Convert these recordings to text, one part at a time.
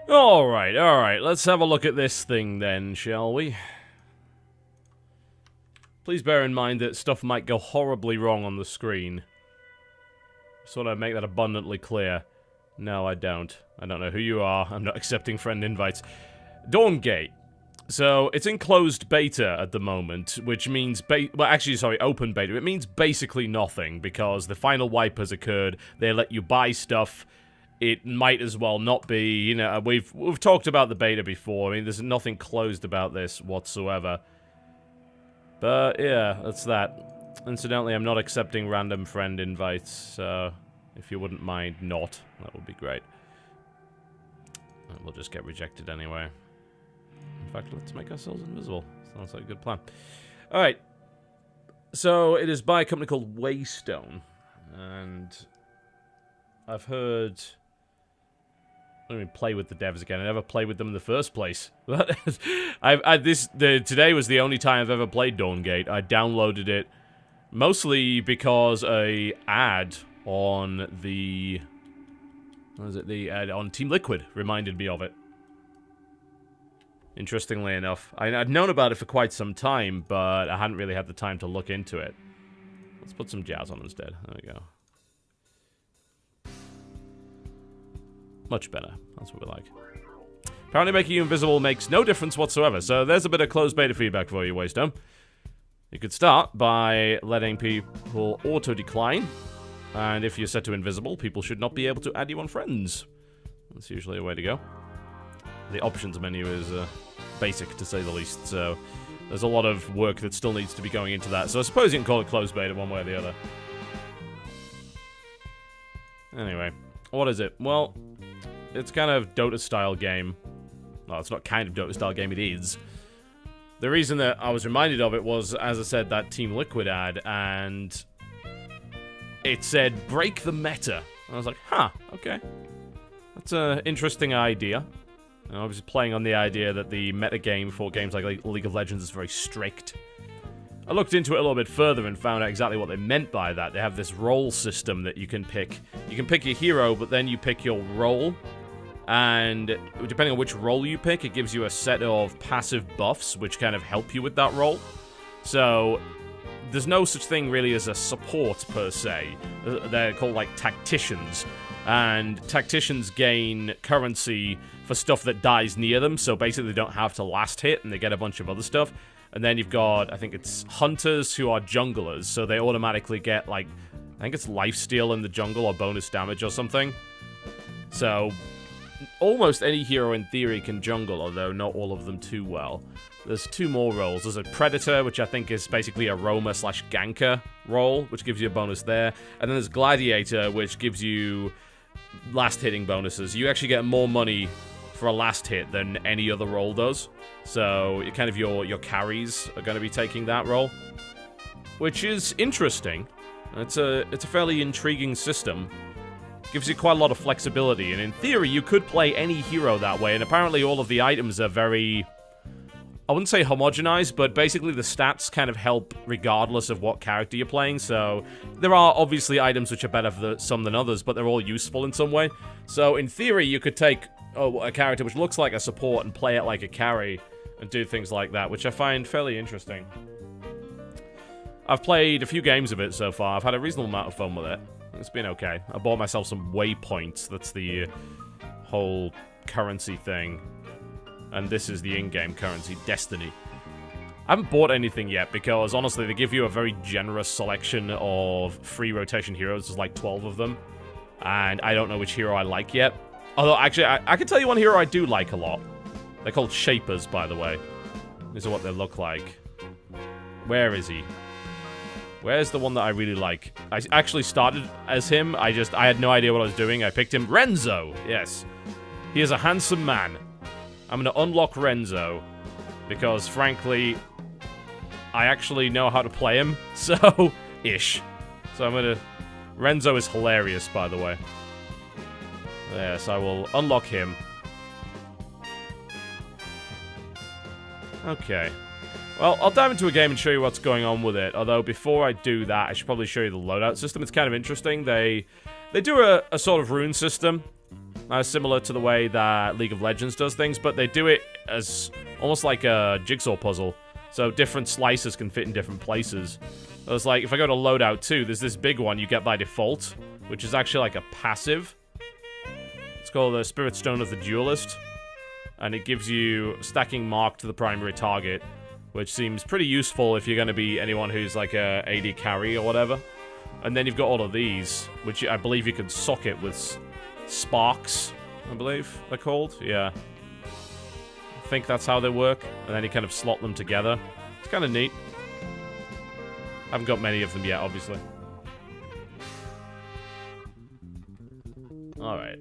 Alright, let's have a look at this thing then, shall we? Please bear in mind that stuff might go horribly wrong on the screen. Sort of make that abundantly clear. No, I don't. I don't know who you are. I'm not accepting friend invites. Dawngate. So, it's in closed beta at the moment, which means open beta. It means basically nothing, because the final wipe has occurred. They let you buy stuff. It might as well not be, you know, we've talked about the beta before. I mean, there's nothing closed about this whatsoever. But, yeah, that's that. Incidentally, I'm not accepting random friend invites, so if you wouldn't mind not, that would be great. We'll just get rejected anyway. In fact, let's make ourselves invisible. Sounds like a good plan. Alright. So, it is by a company called Waystone. And I've heard... I don't even play with the devs again. I never played with them in the first place. Today was the only time I've ever played Dawngate. I downloaded it mostly because a ad on the... What was it? The ad on Team Liquid reminded me of it. Interestingly enough. I'd known about it for quite some time, but I hadn't really had the time to look into it. Let's put some jazz on instead. There we go. Much better. That's what we like. Apparently making you invisible makes no difference whatsoever, so there's a bit of closed beta feedback for you, Waystone. You could start by letting people auto-decline, and if you're set to invisible, people should not be able to add you on friends. That's usually a way to go. The options menu is basic, to say the least, so there's a lot of work that still needs to be going into that, so I suppose you can call it closed beta one way or the other. Anyway, what is it? Well... It's kind of Dota-style game. Well, it's not kind of Dota-style game, it is. The reason that I was reminded of it was, as I said, that Team Liquid ad, and it said, break the meta. And I was like, huh, okay. That's an interesting idea. And I was playing on the idea that the metagame for games like League of Legends is very strict. I looked into it a little bit further and found out exactly what they meant by that. They have this role system that you can pick. You can pick your hero, but then you pick your role. And depending on which role you pick, it gives you a set of passive buffs, which kind of help you with that role. So, there's no such thing really as a support, per se. They're called, like, tacticians. And tacticians gain currency for stuff that dies near them, so basically they don't have to last hit, and they get a bunch of other stuff. And then you've got, I think it's hunters who are junglers, so they automatically get, like, I think it's lifesteal in the jungle or bonus damage or something. So... almost any hero in theory can jungle, although not all of them too well. There's two more roles. There's a Predator, which I think is basically a roamer/ganker role, which gives you a bonus there. And then there's Gladiator, which gives you last hitting bonuses. You actually get more money for a last hit than any other role does. So kind of your carries are going to be taking that role, which is interesting. It's a fairly intriguing system. Gives you quite a lot of flexibility, and in theory, you could play any hero that way, and apparently all of the items are very... I wouldn't say homogenized, but basically the stats kind of help regardless of what character you're playing, so there are obviously items which are better for some than others, but they're all useful in some way. So in theory, you could take a character which looks like a support and play it like a carry, and do things like that, which I find fairly interesting. I've played a few games of it so far. I've had a reasonable amount of fun with it. It's been okay. I bought myself some waypoints. That's the whole currency thing. And this is the in-game currency, Destiny. I haven't bought anything yet because, honestly, they give you a very generous selection of free rotation heroes. There's like 12 of them. And I don't know which hero I like yet. Although, actually, I can tell you one hero I do like a lot. They're called Shapers, by the way. These are what they look like. Where is he? Where's the one that I really like? I actually started as him. I had no idea what I was doing. I picked him. Renzo! Yes. He is a handsome man. I'm going to unlock Renzo. Because, frankly, I actually know how to play him. So, ish. So I'm going to... Renzo is hilarious, by the way. Yes, I will unlock him. Okay. Well, I'll dive into a game and show you what's going on with it. Although, before I do that, I should probably show you the loadout system. It's kind of interesting. They do a sort of rune system. Similar to the way that League of Legends does things, but they do it as almost like a jigsaw puzzle. So different slices can fit in different places. So it's like, if I go to loadout 2, there's this big one you get by default, which is actually like a passive. It's called the Spirit Stone of the Duelist. And it gives you stacking mark to the primary target, which seems pretty useful if you're going to be anyone who's like a AD carry or whatever. And then you've got all of these, which I believe you can socket with sparks, I believe they're called. Yeah. I think that's how they work. And then you kind of slot them together. It's kind of neat. I haven't got many of them yet, obviously. Alright.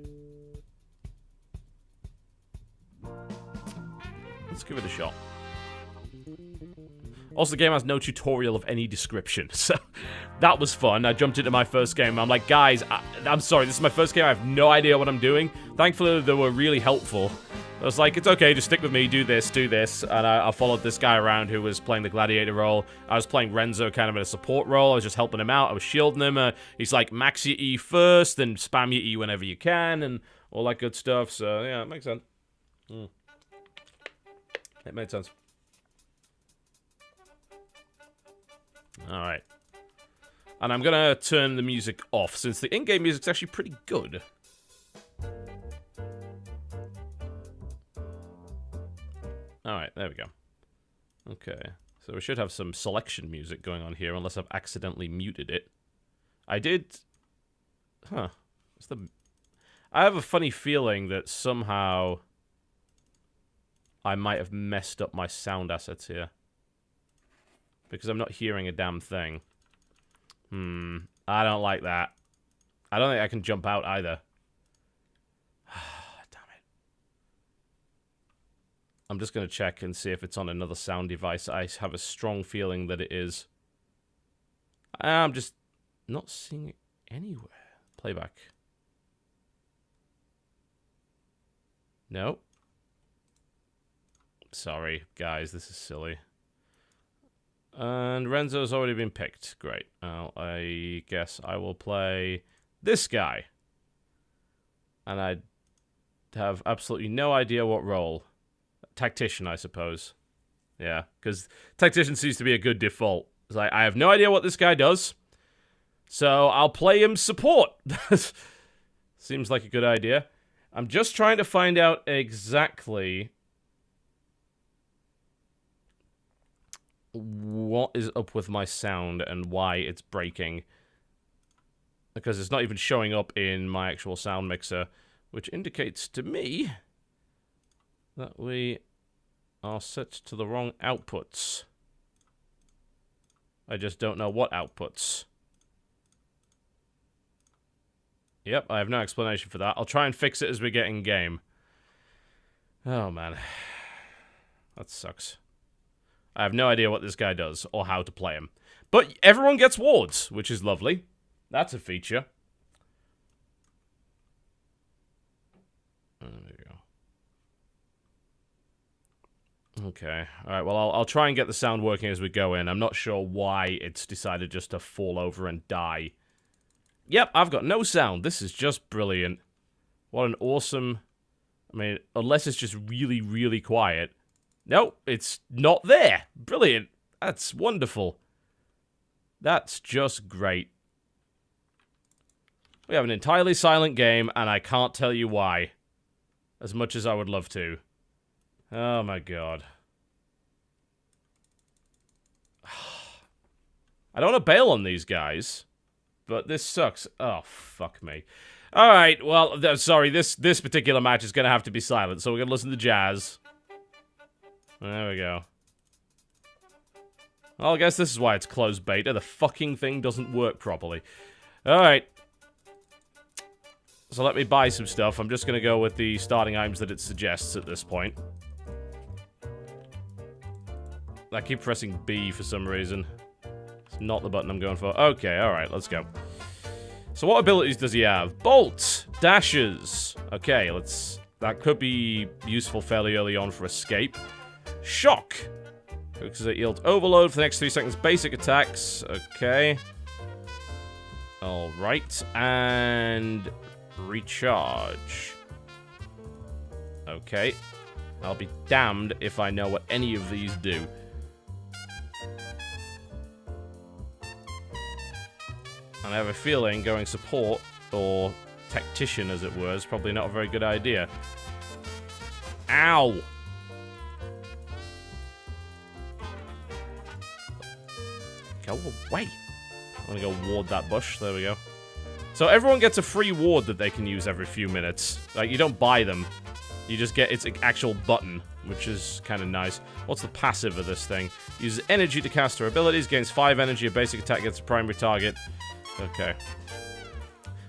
Let's give it a shot. Also, the game has no tutorial of any description, so that was fun. I jumped into my first game. I'm like, guys, I'm sorry, this is my first game. I have no idea what I'm doing. Thankfully, they were really helpful. I was like, it's okay, just stick with me, do this. And I followed this guy around who was playing the gladiator role. I was playing Renzo kind of in a support role. I was just helping him out. I was shielding him. He's like, max your E first, then spam your E whenever you can, and all that good stuff. So, yeah, it makes sense. It made sense. Alright. And I'm gonna turn the music off, since the in-game music's actually pretty good. Alright, there we go. Okay. So we should have some selection music going on here, unless I've accidentally muted it. I did... Huh. What's the... I have a funny feeling that somehow I might have messed up my sound assets here. Because I'm not hearing a damn thing. I don't like that. I don't think I can jump out either. Damn it. I'm just going to check and see if it's on another sound device. I have a strong feeling that it is. I'm just not seeing it anywhere. Playback. No. Sorry, guys. This is silly. And Renzo's already been picked. Great. I guess I will play this guy. And I have absolutely no idea what role. Tactician, I suppose. Yeah, because Tactician seems to be a good default. It's like, I have no idea what this guy does, so I'll play him support. Seems like a good idea. I'm just trying to find out exactly what is up with my sound and why it's breaking. Because it's not even showing up in my actual sound mixer, which indicates to me that we are set to the wrong outputs. I just don't know what outputs. Yep, I have no explanation for that. I'll try and fix it as we get in game. Oh, man. That sucks. I have no idea what this guy does or how to play him. But everyone gets wards, which is lovely. That's a feature. There you go. Okay. Alright, well, I'll try and get the sound working as we go in. I'm not sure why it's decided just to fall over and die. Yep, I've got no sound. This is just brilliant. What an awesome... I mean, unless it's just really, really quiet. Nope, it's not there. Brilliant. That's wonderful. That's just great. We have an entirely silent game, and I can't tell you why. As much as I would love to. Oh my god. I don't want to bail on these guys, but this sucks. Oh, fuck me. Alright, well, sorry, this particular match is going to have to be silent, so we're going to listen to jazz. There we go. Well, I guess this is why it's closed beta. The fucking thing doesn't work properly. Alright. So let me buy some stuff. I'm just going to go with the starting items that it suggests at this point. I keep pressing B for some reason. It's not the button I'm going for. Okay, alright, let's go. So what abilities does he have? Bolt! Dashes! Okay, let's... That could be useful fairly early on for escape. Shock! Because it yields overload for the next 3 seconds. Basic attacks. Okay. Alright. And... recharge. Okay. I'll be damned if I know what any of these do. And I have a feeling going support, or tactician as it were, is probably not a very good idea. Ow! Go away! I'm gonna go ward that bush, there we go. So everyone gets a free ward that they can use every few minutes. Like, you don't buy them. You just get its actual button, which is kind of nice. What's the passive of this thing? Uses energy to cast her abilities, gains 5 energy, a basic attack against a primary target. Okay.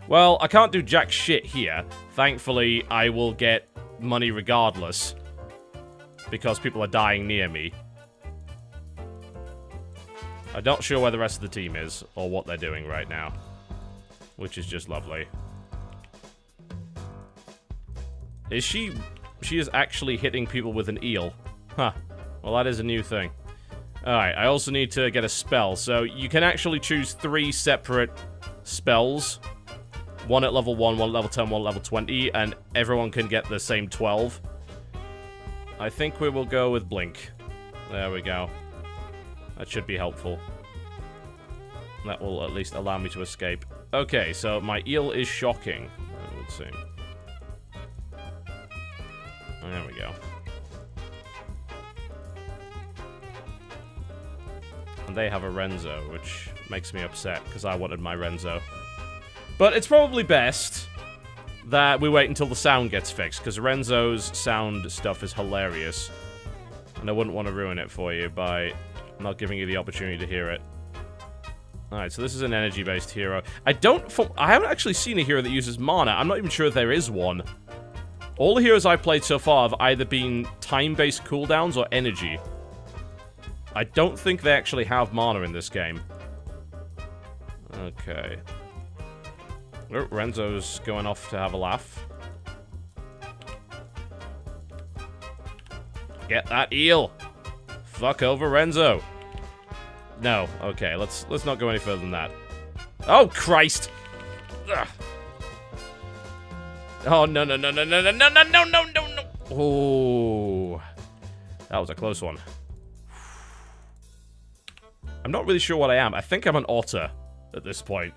Well, I can't do jack shit here. Thankfully, I will get money regardless. Because people are dying near me. I'm not sure where the rest of the team is, or what they're doing right now. Which is just lovely. Is she... She is actually hitting people with an eel. Huh. Well, that is a new thing. Alright, I also need to get a spell. So, you can actually choose 3 separate spells. One at level 1, one at level 10, one at level 20, and everyone can get the same 12. I think we will go with Blink. There we go. That should be helpful. That will at least allow me to escape. Okay, so my eel is shocking, I would say. There we go. And they have a Renzo, which makes me upset, because I wanted my Renzo. But it's probably best that we wait until the sound gets fixed, because Renzo's sound stuff is hilarious. And I wouldn't want to ruin it for you by not giving you the opportunity to hear it. Alright, so this is an energy-based hero. I haven't actually seen a hero that uses mana. I'm not even sure if there is one. All the heroes I've played so far have either been time-based cooldowns or energy. I don't think they actually have mana in this game. Okay. Oh, Renzo's going off to have a laugh. Get that eel! Fuck over Renzo! No, okay, let's not go any further than that. Oh, Christ! Ugh. Oh, no. Oh. That was a close one. I'm not really sure what I am. I think I'm an otter at this point.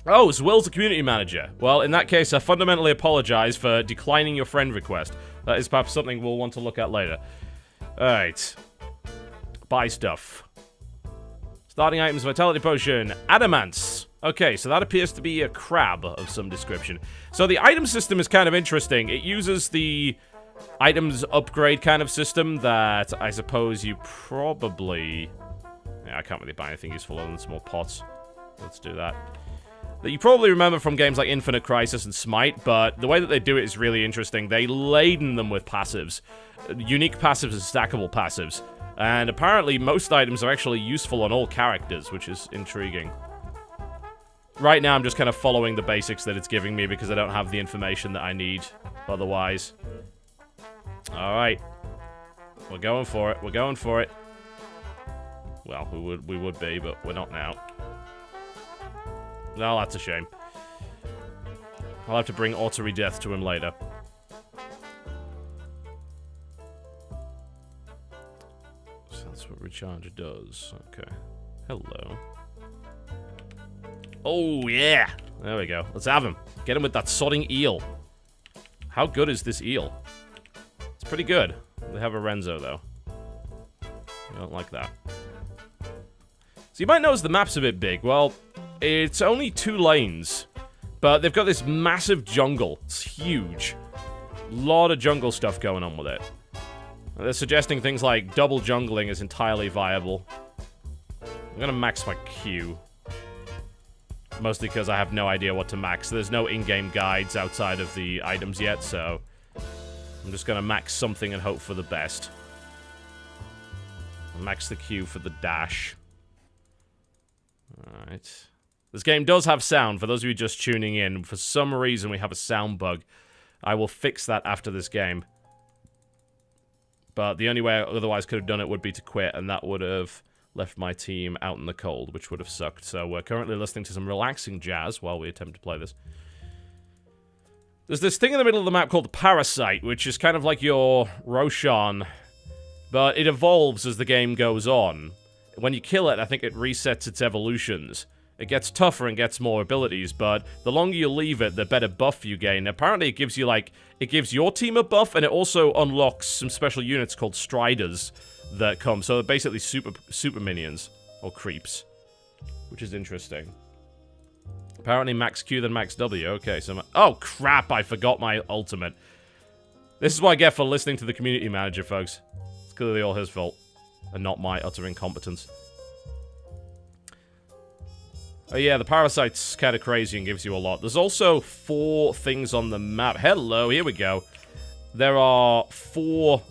Oh, so Will's the community manager. Well, in that case, I fundamentally apologize for declining your friend request. That is perhaps something we'll want to look at later. Alright. Buy stuff. Starting items, Vitality Potion, Adamants. Okay, so that appears to be a crab of some description. So the item system is kind of interesting. It uses the items upgrade kind of system that I suppose you probably... Yeah, I can't really buy anything useful other than small pots. Let's do that. That you probably remember from games like Infinite Crisis and Smite, but the way that they do it is really interesting. They laden them with passives. Unique passives and stackable passives. And apparently most items are actually useful on all characters, which is intriguing. Right now I'm just kind of following the basics that it's giving me because I don't have the information that I need otherwise. Alright. We're going for it. We're going for it. Well, we would be, but we're not now. No, that's a shame. I'll have to bring Auto Death to him later. So that's what Recharge does. Okay. Hello. Oh, yeah! There we go. Let's have him. Get him with that sodding eel. How good is this eel? It's pretty good. They have a Renzo, though. I don't like that. So you might notice the map's a bit big. Well, it's only 2 lanes. But they've got this massive jungle. It's huge. Lot of jungle stuff going on with it. They're suggesting things like double jungling is entirely viable. I'm gonna max my Q. Mostly because I have no idea what to max. There's no in-game guides outside of the items yet, so... I'm just gonna max something and hope for the best. Max the Q for the dash. Alright. This game does have sound, for those of you just tuning in. For some reason, we have a sound bug. I will fix that after this game. But the only way I otherwise could have done it would be to quit, and that would have left my team out in the cold, which would have sucked. So we're currently listening to some relaxing jazz while we attempt to play this. There's this thing in the middle of the map called the Parasite, which is kind of like your Roshan, but it evolves as the game goes on. When you kill it, I think it resets its evolutions. It gets tougher and gets more abilities, but the longer you leave it, the better buff you gain. Apparently, it gives you, like, it gives your team a buff, and it also unlocks some special units called Striders that come. So they're basically super minions, or creeps, which is interesting. Apparently max Q than max W. Okay, so... Oh, crap, I forgot my ultimate. This is what I get for listening to the community manager, folks. It's clearly all his fault, and not my utter incompetence. Oh yeah, the Parasite's kind of crazy and gives you a lot. There's also 4 things on the map. Hello, here we go. There are 4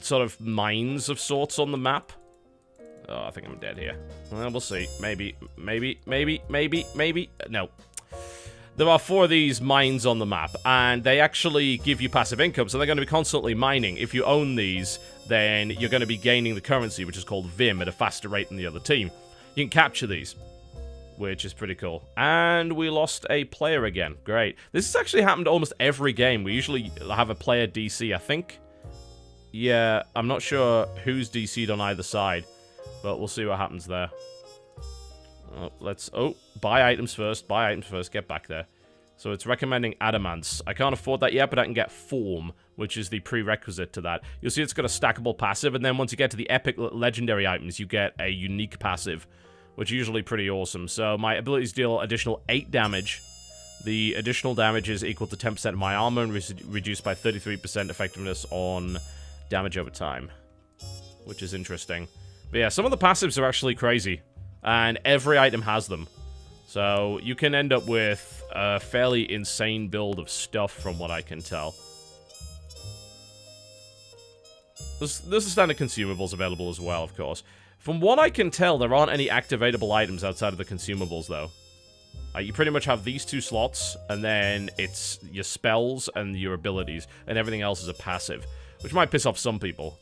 sort of mines of sorts on the map. Oh, I think I'm dead here. Well, we'll see. Maybe. No. There are 4 of these mines on the map, and they actually give you passive income, so they're going to be constantly mining. If you own these, then you're going to be gaining the currency, which is called Vim, at a faster rate than the other team. You can capture these, which is pretty cool. And we lost a player again. Great. This has actually happened almost every game. We usually have a player DC, I think. Yeah, I'm not sure who's DC'd on either side, but we'll see what happens there. Oh, buy items first. Buy items first. Get back there. So it's recommending Adamants. I can't afford that yet, but I can get Form, which is the prerequisite to that. You'll see it's got a stackable passive, and then once you get to the epic legendary items, you get a unique passive, which is usually pretty awesome. So my abilities deal additional 8 damage. The additional damage is equal to 10% of my armor and reduced by 33% effectiveness on damage over time, which is interesting. But yeah, some of the passives are actually crazy, and every item has them. So you can end up with a fairly insane build of stuff from what I can tell. There's the standard consumables available as well, of course. From what I can tell, there aren't any activatable items outside of the consumables, though. You pretty much have these 2 slots, and then it's your spells and your abilities, and everything else is a passive, which might piss off some people.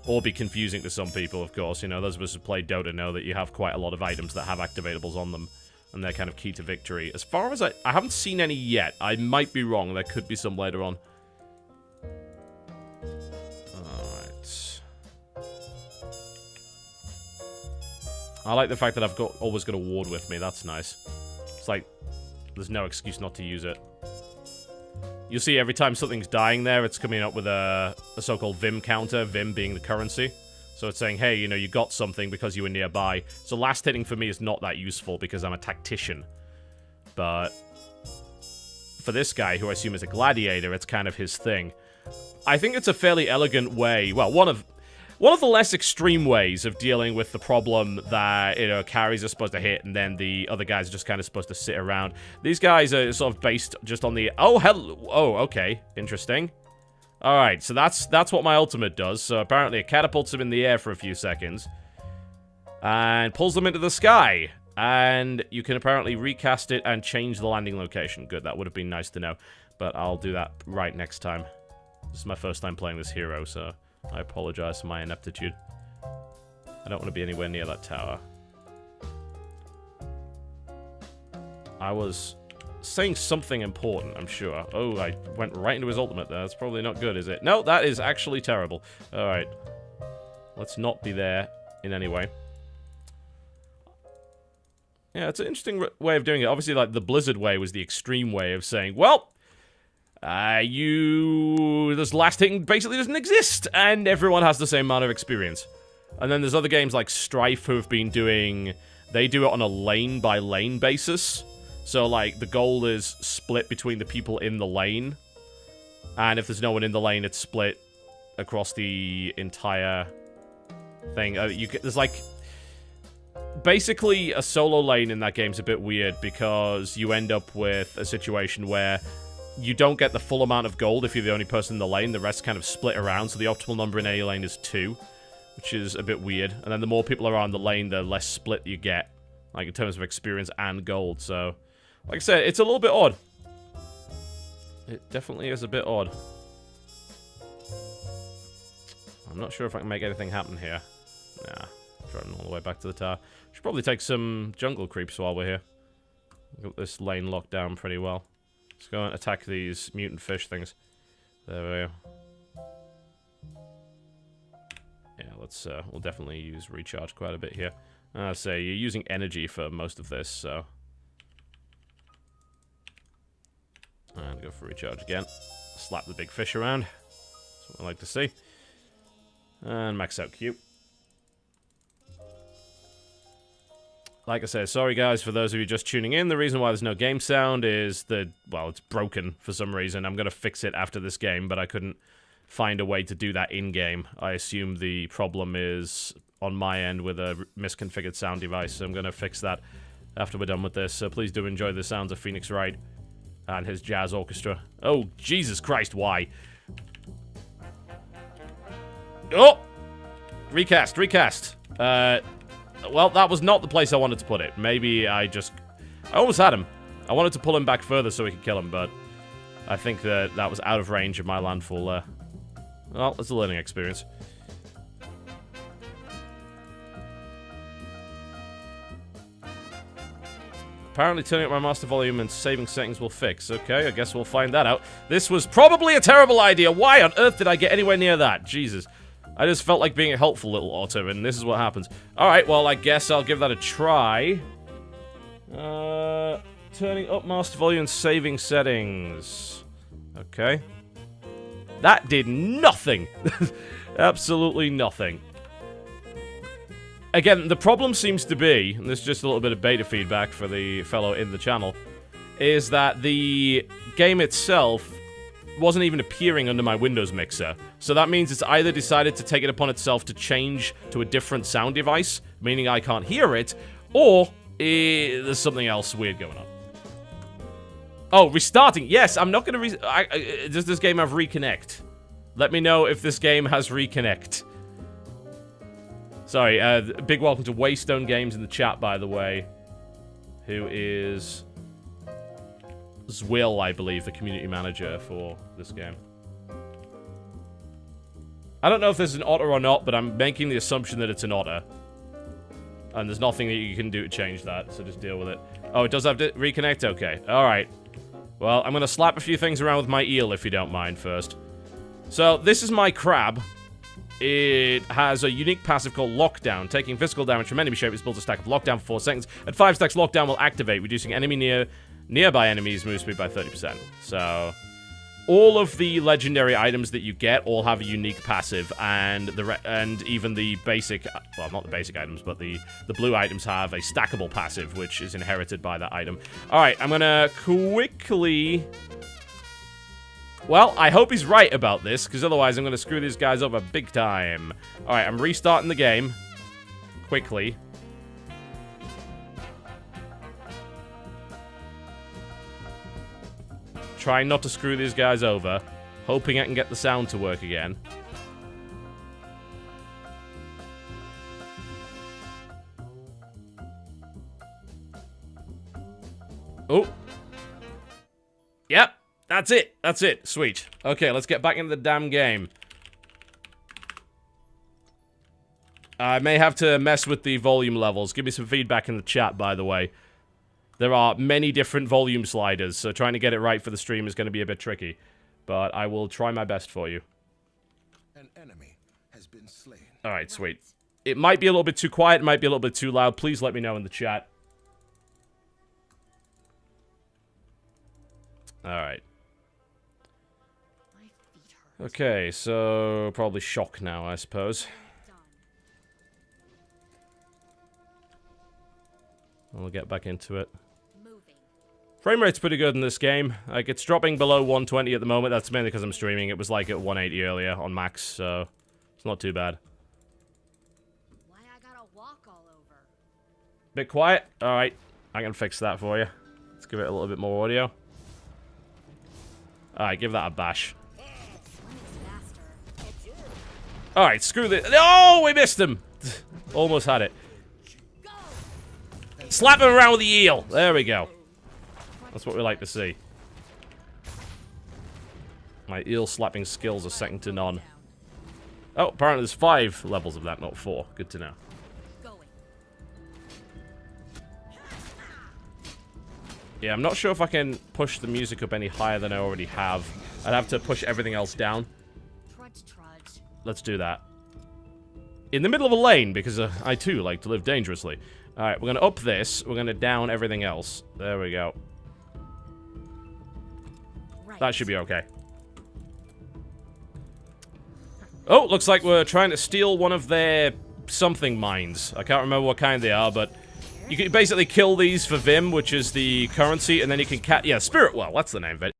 Or be confusing to some people, of course. You know, those of us who play Dota know that you have quite a lot of items that have activatables on them, and they're kind of key to victory. As far as I haven't seen any yet. I might be wrong. There could be some later on. Alright. I like the fact that I've always got a ward with me. That's nice. It's like, there's no excuse not to use it. You'll see every time something's dying there, it's coming up with a so-called Vim counter, Vim being the currency. So it's saying, hey, you know, you got something because you were nearby. So last hitting for me is not that useful because I'm a tactician. But for this guy, who I assume is a gladiator, it's kind of his thing. I think it's a fairly elegant way, well, one of the less extreme ways of dealing with the problem that, you know, carries are supposed to hit and then the other guys are just kind of supposed to sit around. These guys are sort of based just on the... Oh, okay. Interesting. Alright, so that's what my ultimate does. So apparently it catapults them in the air for a few seconds. And pulls them into the sky. And you can apparently recast it and change the landing location. Good, that would have been nice to know. But I'll do that right next time. This is my first time playing this hero, so... I apologize for my ineptitude. I don't want to be anywhere near that tower. I was saying something important, I'm sure. Oh, I went right into his ultimate there. That's probably not good, is it? No, that is actually terrible. Alright. Let's not be there in any way. Yeah, it's an interesting way of doing it. Obviously, like, the Blizzard way was the extreme way of saying, well... this last hitting basically doesn't exist, and everyone has the same amount of experience. And then there's other games like Strife who have been doing... They do it on a lane-by-lane basis. So, like, the goal is split between the people in the lane. And if there's no one in the lane, it's split across the entire thing. There's, like... Basically, a solo lane in that game's a bit weird, because you end up with a situation where... You don't get the full amount of gold if you're the only person in the lane. The rest kind of split around, so the optimal number in any lane is 2, which is a bit weird. And then the more people are on the lane, the less split you get, like in terms of experience and gold. So, like I said, it's a little bit odd. It definitely is a bit odd. I'm not sure if I can make anything happen here. Nah, driving all the way back to the tower. Should probably take some jungle creeps while we're here. Got this lane locked down pretty well. Let's go and attack these mutant fish things. There we go. Yeah, let's, we'll definitely use recharge quite a bit here. I'll say, you're using energy for most of this, so... And go for recharge again. Slap the big fish around. That's what I like to see. And max out Q. Like I said, sorry guys for those of you just tuning in. The reason why there's no game sound is that, well, it's broken for some reason. I'm going to fix it after this game, but I couldn't find a way to do that in-game. I assume the problem is on my end with a misconfigured sound device, so I'm going to fix that after we're done with this. So please do enjoy the sounds of Phoenix Wright and his jazz orchestra. Oh, Jesus Christ, why? Oh! Recast. Well, that was not the place I wanted to put it. Maybe I almost had him. I wanted to pull him back further so we could kill him, but I think that was out of range of my landfall there. Well, it's a learning experience. Apparently turning up my master volume and saving settings will fix. Okay, I guess we'll find that out. This was probably a terrible idea. Why on earth did I get anywhere near that? Jesus. I just felt like being a helpful little auto, and this is what happens. Alright, well, I guess I'll give that a try. Turning up master volume and saving settings. Okay. That did nothing. Absolutely nothing. Again, the problem seems to be, and this is just a little bit of beta feedback for the fellow in the channel, is that the game itself wasn't even appearing under my Windows mixer. So that means it's either decided to take it upon itself to change to a different sound device, meaning I can't hear it, or there's something else weird going on. Oh, restarting. Yes, I'm not going to does this game have reconnect? Let me know if this game has reconnect. Sorry, big welcome to Waystone Games in the chat, by the way. Who is Zwill, I believe, the community manager for this game. I don't know if there's an otter or not, but I'm making the assumption that it's an otter. And there's nothing that you can do to change that, so just deal with it. Oh, it does have to reconnect? Okay. Alright. Well, I'm gonna slap a few things around with my eel, if you don't mind, first. So, this is my crab. It has a unique passive called Lockdown. Taking physical damage from enemy shape, it builds a stack of Lockdown for 4 seconds. At 5 stacks, Lockdown will activate, reducing nearby enemies' move speed by 30%. So, all of the legendary items that you get all have a unique passive, and even the basic, well, not the basic items, but the blue items have a stackable passive, which is inherited by that item. Alright, I'm gonna quickly... Well, I hope he's right about this, because otherwise I'm gonna screw these guys over big time. Alright, I'm restarting the game. Quickly. Trying not to screw these guys over. Hoping I can get the sound to work again. Oh. Yep. That's it. That's it. Sweet. Okay, let's get back into the damn game. I may have to mess with the volume levels. Give me some feedback in the chat, by the way. There are many different volume sliders, so trying to get it right for the stream is going to be a bit tricky. But I will try my best for you. An enemy has been slain. Alright, sweet. It might be a little bit too quiet, it might be a little bit too loud. Please let me know in the chat. Alright. Okay, so probably shock now, I suppose. We'll get back into it. Frame rate's pretty good in this game. Like, it's dropping below 120 at the moment. That's mainly because I'm streaming. It was like at 180 earlier on max, so it's not too bad. Why I gotta walk all over? Bit quiet? Alright, I can fix that for you. Let's give it a little bit more audio. Alright, give that a bash. Alright, screw this. Oh, we missed him! Almost had it. Slap him around with the eel! There we go. That's what we like to see. My eel slapping skills are second to none. Oh, apparently there's 5 levels of that, not 4. Good to know. Yeah, I'm not sure if I can push the music up any higher than I already have. I'd have to push everything else down. Trudge, trudge. Let's do that. In the middle of a lane, because I too like to live dangerously. Alright, we're gonna up this. We're gonna down everything else. There we go. Right. That should be okay. Oh, looks like we're trying to steal one of their something mines. I can't remember what kind they are, but you can basically kill these for Vim, which is the currency, and then you can yeah, Spirit Well, that's the name of it.